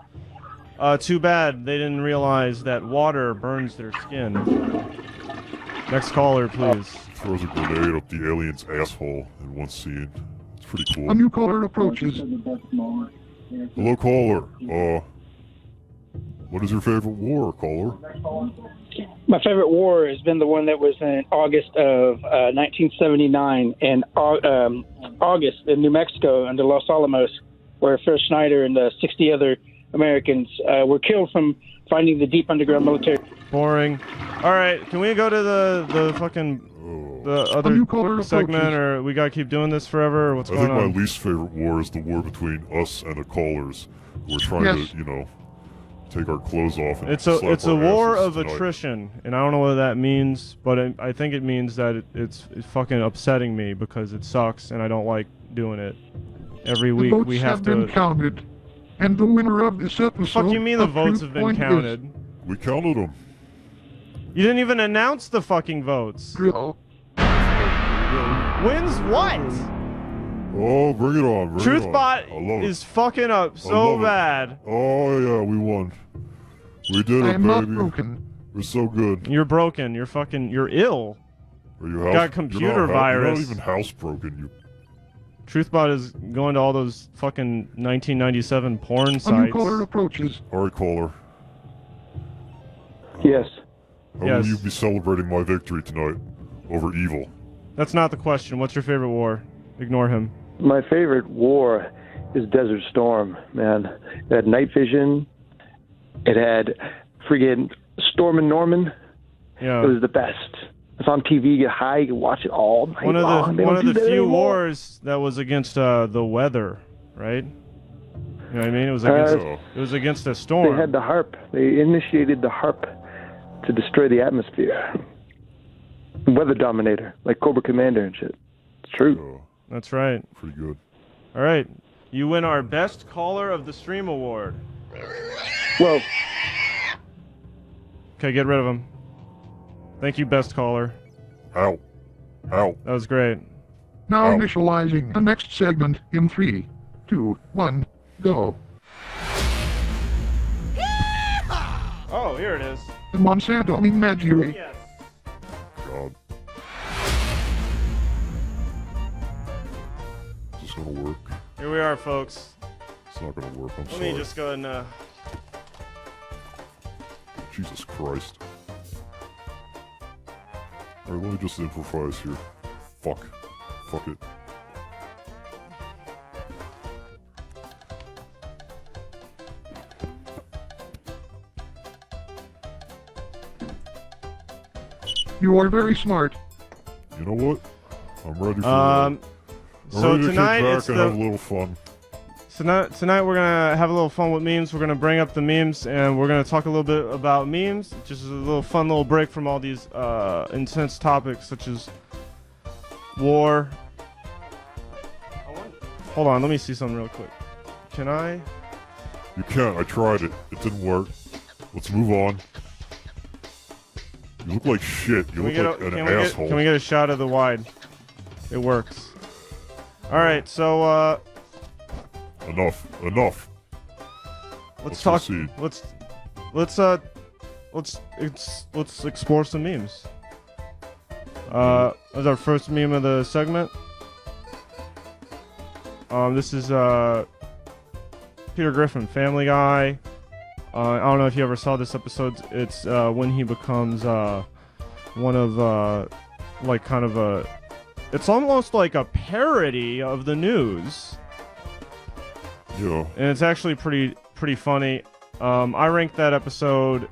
Too bad they didn't realize that water burns their skin. Next caller, please. Throws a grenade up the alien's asshole in one scene. It's pretty A cool. new caller approaches. Hello, caller. What is your favorite war, caller? My favorite war has been the one that was in August of 1979 in August in New Mexico under Los Alamos, where Phil Schneider and 60 other Americans were killed from finding the deep underground military. Boring. All right, can we go to the fucking the A other new caller segment, approaches. or we gotta keep doing this forever? Or what's I going think my on? least favorite war is the war between us and the callers. We're trying Yes. to, take our clothes off and It's slap a our war asses of tonight. attrition, and I don't know what that means, but I think it means that it's fucking upsetting me because it sucks and I don't like doing it. Every The week votes we have have been to. counted. And the winner of this episode. Fuck you mean the of votes have been Truthpoint is counted? We counted them. You didn't even announce the fucking votes. Dril. Wins what? Oh, bring it on. Bring it on. I Truthbot love is fucking up so love it. bad. Oh, yeah, we won. We did I it, am not baby. broken. We're so good. You're broken. You're ill. Are you Got house- computer you're not virus. You're not even housebroken, you. Truthbot is going to all those fucking 1997 porn A new sites. caller approaches. All right, caller. Yes. How Yes. will you be celebrating my victory tonight over evil? That's not the question. What's your favorite war? Ignore him. My favorite war is Desert Storm, man. It had night vision. It had friggin' Storm and Norman. Yeah. It was the best. It's on TV, get high, you can watch it all night One long. They of don't the do that few anymore. wars that was against the weather, right? You know what I mean? It was against a They storm. had the HARP. They initiated the HARP to destroy the atmosphere. Weather Dominator, like Cobra Commander and shit. It's true. That's right. Pretty good. All right. You win our best caller of the stream award. Well, Okay, get rid of him. Thank you, best caller. Ow. Ow. That was great. Now Ow. initializing the next segment in 3, 2, 1, go. Oh, here it is. The Monsanto imagery. Yes. God. Is this gonna work? Here we are, folks. It's not gonna work. I'm Let sorry. me just go and Jesus Christ. Alright, let me just improvise here. Fuck it. You are very smart. You know what? I'm ready for Um, that. I'm so ready to tonight kick back it's and the have a little fun. tonight we're gonna have a little fun with memes. We're gonna bring up the memes and we're gonna talk a little bit about memes. Just a little fun little break from all these intense topics such as war. Hold on, let me see something real quick. Can I? You can't. I tried it. It didn't work. Let's move on. You look like shit. You look like an asshole. Can we get a shot of the wide? It works. All right, so Enough. let's talk. proceed. Let's explore some memes. As our first meme of the segment. This is Peter Griffin, Family Guy. I don't know if you ever saw this episode. It's when he becomes one of like kind of a. It's almost like a parody of the news. Yeah. And it's actually pretty funny. I ranked that episode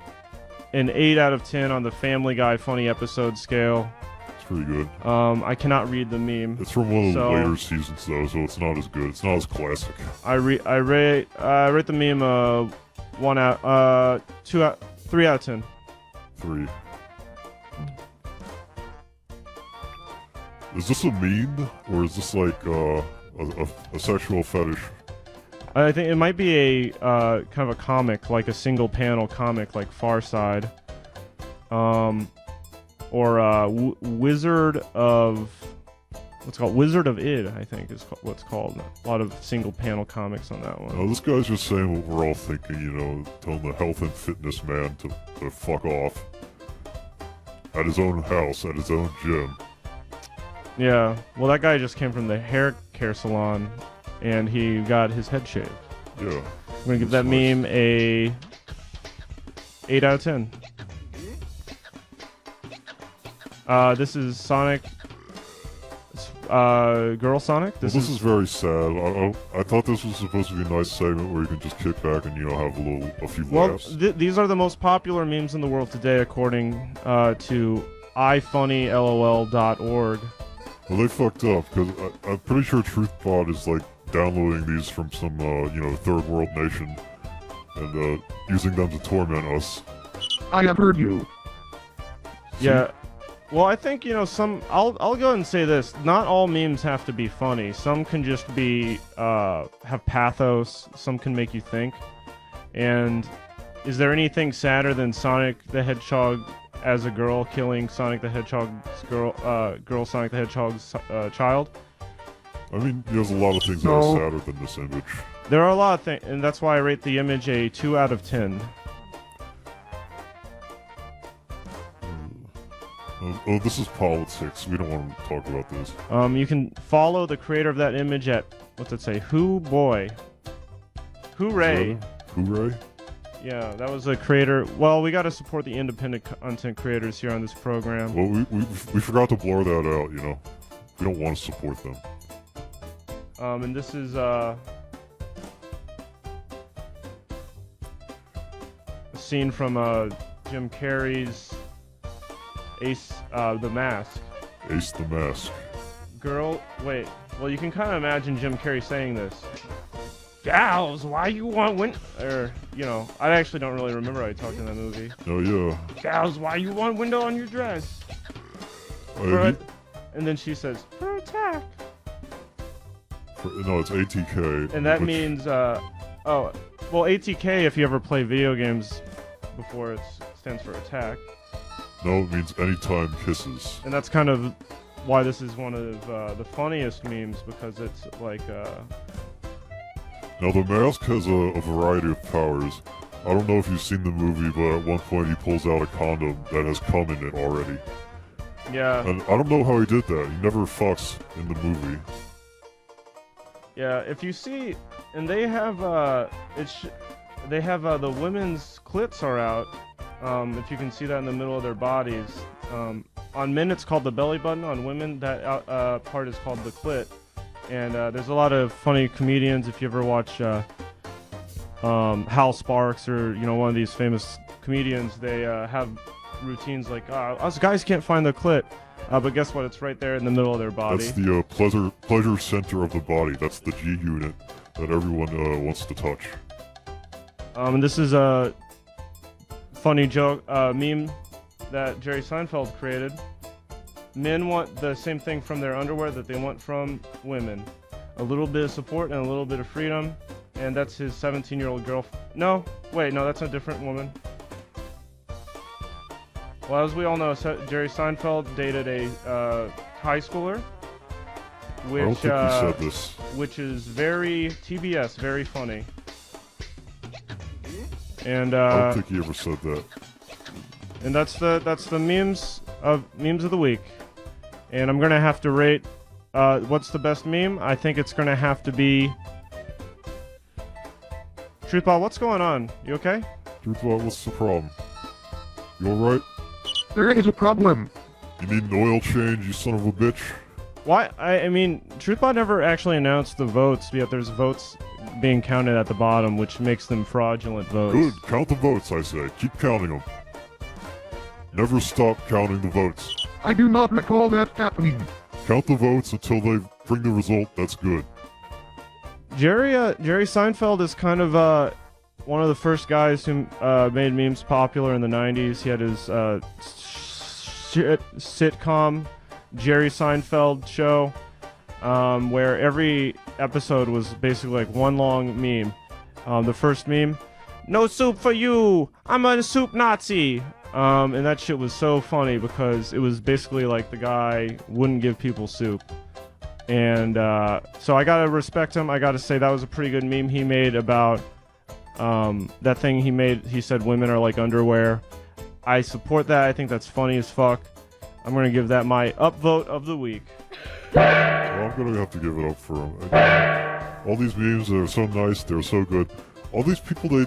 an 8 out of 10 on the Family Guy funny episode scale. It's pretty good. I cannot read the meme. It's from one of the later seasons though, so it's not as good. It's not as classic. I rate the meme 3 out of 10. 3. Is this a meme or is this like a sexual fetish? I think it might be a kind of a comic, like a single panel comic, like Far Side, or Wizard of Wizard of Id, I think is what's called. A lot of single panel comics on that one. No, this guy's just saying what we're all thinking, you know, telling the health and fitness man to fuck off at his own house, at his own gym. Yeah, well, that guy just came from the hair care salon, and he got his head shaved. Yeah. I'm gonna give that meme a 8 out of 10. This is Sonic. Girl Sonic. This is very sad. I thought this was supposed to be a nice segment where you can just kick back and, you know, have a few laughs. These are the most popular memes in the world today, according to ifunnylol.org. Well, they fucked up, because I'm pretty sure Truthpoint is, like, downloading these from some, you know, third world nation and using them to torment us. I have heard you. Yeah. Well, I think, you know, I'll go ahead and say this. Not all memes have to be funny. Some can just be, have pathos. Some can make you think. And is there anything sadder than Sonic the Hedgehog as a girl killing Sonic the Hedgehog's girl Sonic the Hedgehog's child? I mean, there's a lot of things that are sadder than this image. There are a lot of things, and that's why I rate the image a 2 out of 10. Oh, this is politics. We don't want to talk about this. You can follow the creator of that image at, what's it say? Hooray. Hooray? Yeah, that was a creator. Well, we got to support the independent content creators here on this program. Well, we forgot to blur that out, you know. We don't want to support them. And this is a scene from Jim Carrey's The Mask. Ace the Mask. Girl, wait. Well, you can kind of imagine Jim Carrey saying this. Gals, why you want or, you know, I actually don't really remember how he talked in that movie. Oh, yeah. Gals, why you want window on your dress? And then she says, for attack. No, it's ATK. And that means, well, ATK, if you ever play video games before, it stands for attack. No, it means anytime kisses. And that's kind of why this is one of the funniest memes, because it's like, Now, the mask has a variety of powers. I don't know if you've seen the movie, but at one point he pulls out a condom that has cum in it already. Yeah. And I don't know how he did that. He never fucks in the movie. Yeah, if you see, and they have, they have, the women's clits are out, if you can see that in the middle of their bodies. On men, it's called the belly button. On women, that part is called the clit. And there's a lot of funny comedians. If you ever watch Hal Sparks or, you know, one of these famous comedians, they have routines like, us guys can't find the clit. But guess what? It's right there in the middle of their body. That's the pleasure center of the body. That's the G unit that everyone wants to touch. And this is a funny joke, meme that Jerry Seinfeld created. Men want the same thing from their underwear that they want from women. A little bit of support and a little bit of freedom. And that's his 17-year-old girlfriend. No, wait, no, that's a different woman. Well, as we all know, Jerry Seinfeld dated a high schooler, which I don't think he said this. which is very TBS, very funny. And I don't think he ever said that. and that's the memes of the week. And I'm gonna have to rate. What's the best meme? I think it's gonna have to be. Truthball, what's going on? You okay? Truthball, what's the problem? You alright? There is a problem. You need an oil change, you son of a bitch? Why? I mean, Truthbot never actually announced the votes, yet there's votes being counted at the bottom, which makes them fraudulent votes. Good, count the votes, I say. Keep counting them. Never stop counting the votes. I do not recall that happening. Count the votes until they bring the result, that's good. Jerry Seinfeld is kind of one of the first guys who made memes popular in the 90s. He had his sitcom Jerry Seinfeld show, where every episode was basically like one long meme. The first meme, "No soup for you, I'm a soup Nazi," and that shit was so funny because it was basically like the guy wouldn't give people soup. And so I gotta respect him. I gotta say that was a pretty good meme he made about that thing he made. He said women are like underwear. I support that. I think that's funny as fuck. I'm gonna give that my upvote of the week. Well, I'm gonna have to give it up for him. All these memes are so nice, they're so good. All these people, they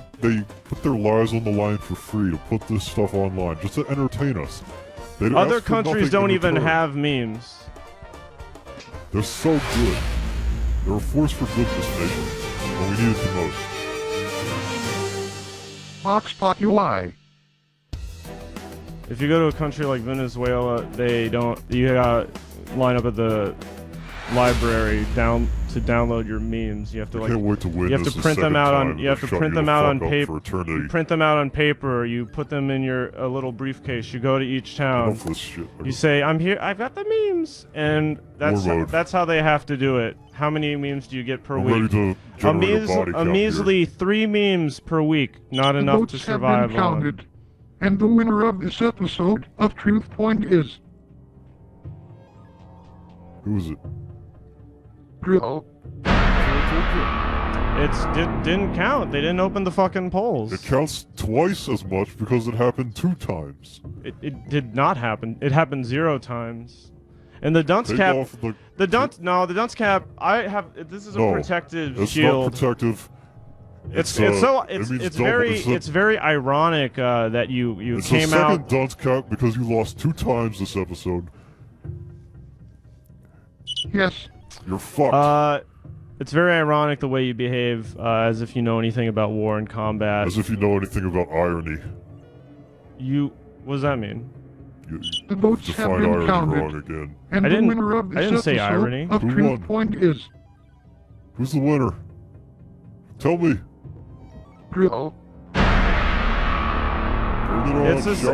put their lives on the line for free to put this stuff online, just to entertain us. They don't Other ask for countries nothing don't in even return. have memes. They're so good. They're a force for good in this nation, and we need it the most. Vox Populi. If you go to a country like Venezuela, they don't. You gotta line up at the library to download your memes. You have to I can't wait to win you have this to the print them second out on. time You have to shut print you them the out fuck on up paper. for eternity. You print them out on paper. You put them in a little briefcase. You go to each town. Enough of this shit. You say, "I'm here. I've got the memes," and that's how they have to do it. How many memes do you get per I'm week? ready to generate a body A count measly 3 memes per week. Not The enough votes to have survive been on. counted. And the winner of this episode of Truthpoint is here. Who is it? Dril. Didn't count. They didn't open the fucking polls. It counts twice as much because it happened 2 times. It did not happen. It happened 0 times. And the dunce Take cap. off The dunce cap. I have. This is a No, protective it's shield. not protective. It's it means it's very ironic that you it's came the second out. dunce cap because you lost 2 times this episode. Yes. You're fucked. It's very ironic the way you behave, as if you know anything about war and combat. As if you know anything about irony. What does that mean? You The votes have defined been irony counted. wrong again. And I the didn't- winner of I this didn't say episode irony. of Who won? Truthpoint is Who's the winner? Tell me. Dril. Bring it on.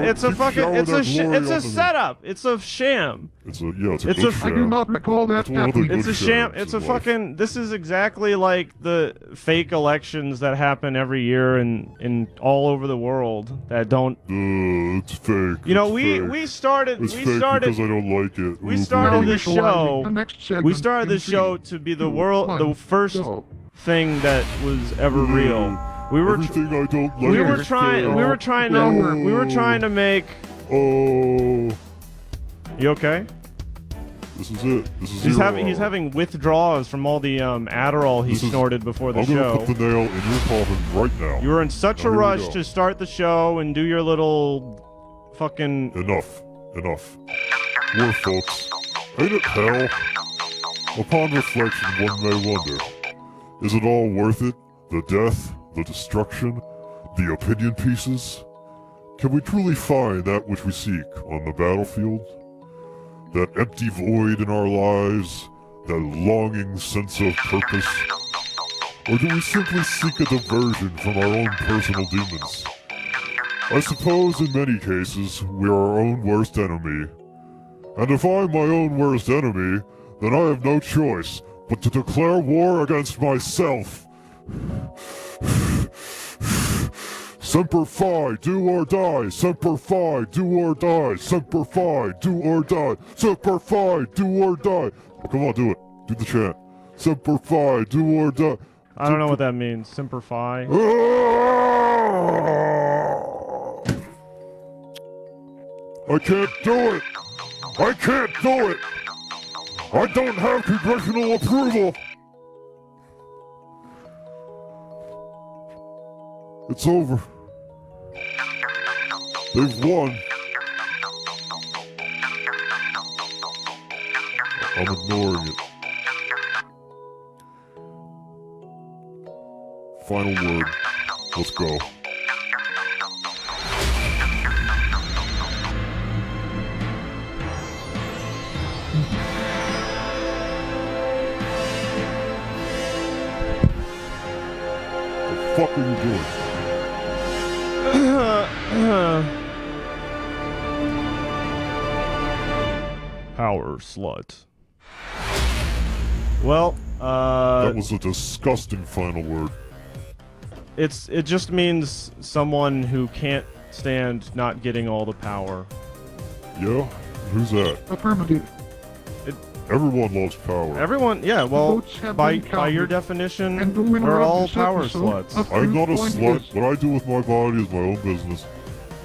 It's a Keep fucking showering it's that a glory it's a onto me. setup. It's a sham. It's a It's good a- I do sham. not recall that That's one of the happening. good It's a sham. shams It's a in life. fucking. This is exactly like the fake elections that happen every year in all over the world that don't. It's fake. You know, it's we fake. started It's we fake started because I don't like it. we Ooh, started boo. this show. The next segment We started in this show 3, to be the 2, world, 1, the first go. thing that was ever real. We were Everything I don't like. we were is trying fake. we were trying to make. Oh, You okay? this is it. This is He's zero having hour. withdrawals from all the Adderall he This is- snorted before the I'm gonna show. put the nail in your coffin right now. You were in such Now a here we rush go. to start the show and do your little fucking. Enough. War, folks. Ain't it hell? Upon reflection, one may wonder, is it all worth it? The death, the destruction, the opinion pieces? Can we truly find that which we seek on the battlefield? That empty void in our lives? That longing sense of purpose? Or do we simply seek a diversion from our own personal demons? I suppose in many cases, we are our own worst enemy. And if I'm my own worst enemy, then I have no choice but to declare war against myself. Semper Fi, do or die. Semper Fi, do or die. Semper Fi, do or die. Semper Fi, do or die. Come on, do it. Do the chant. Semper Fi, do or die. I don't know what that means. Semper Fi. I can't do it. I can't do it. I don't have congressional approval. It's over. They've won. I'm ignoring it. Final word. Let's go. The fuck are you doing? Power slut. Well, That was a disgusting final word. it just means someone who can't stand not getting all the power. Yeah? Who's that? Affirmative. Everyone loves power. Everyone, yeah, well, votes have by been by your counted. definition, And the winner we're of all this power episode sluts. of I'm not a Truthpoint slut. is What I do with my body is my own business.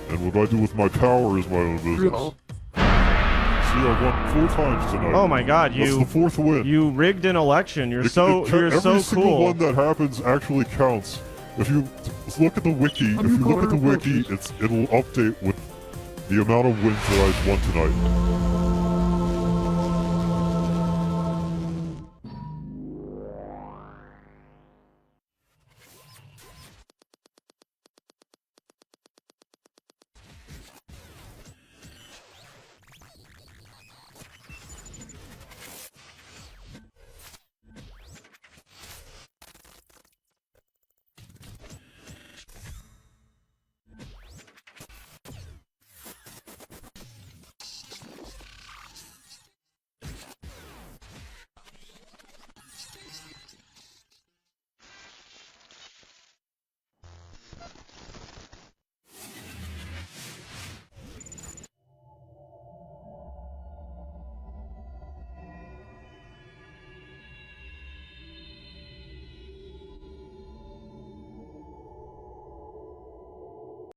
And what I do with my power is my own business. Dril. See, I won 4 times tonight. Oh my God, That's you the 4th win. you rigged an election. You're It- so it ca- you're every so single cool. one that happens actually counts. If you look at the wiki, if you look at the wiki, it'll update with the amount of wins that I've won tonight.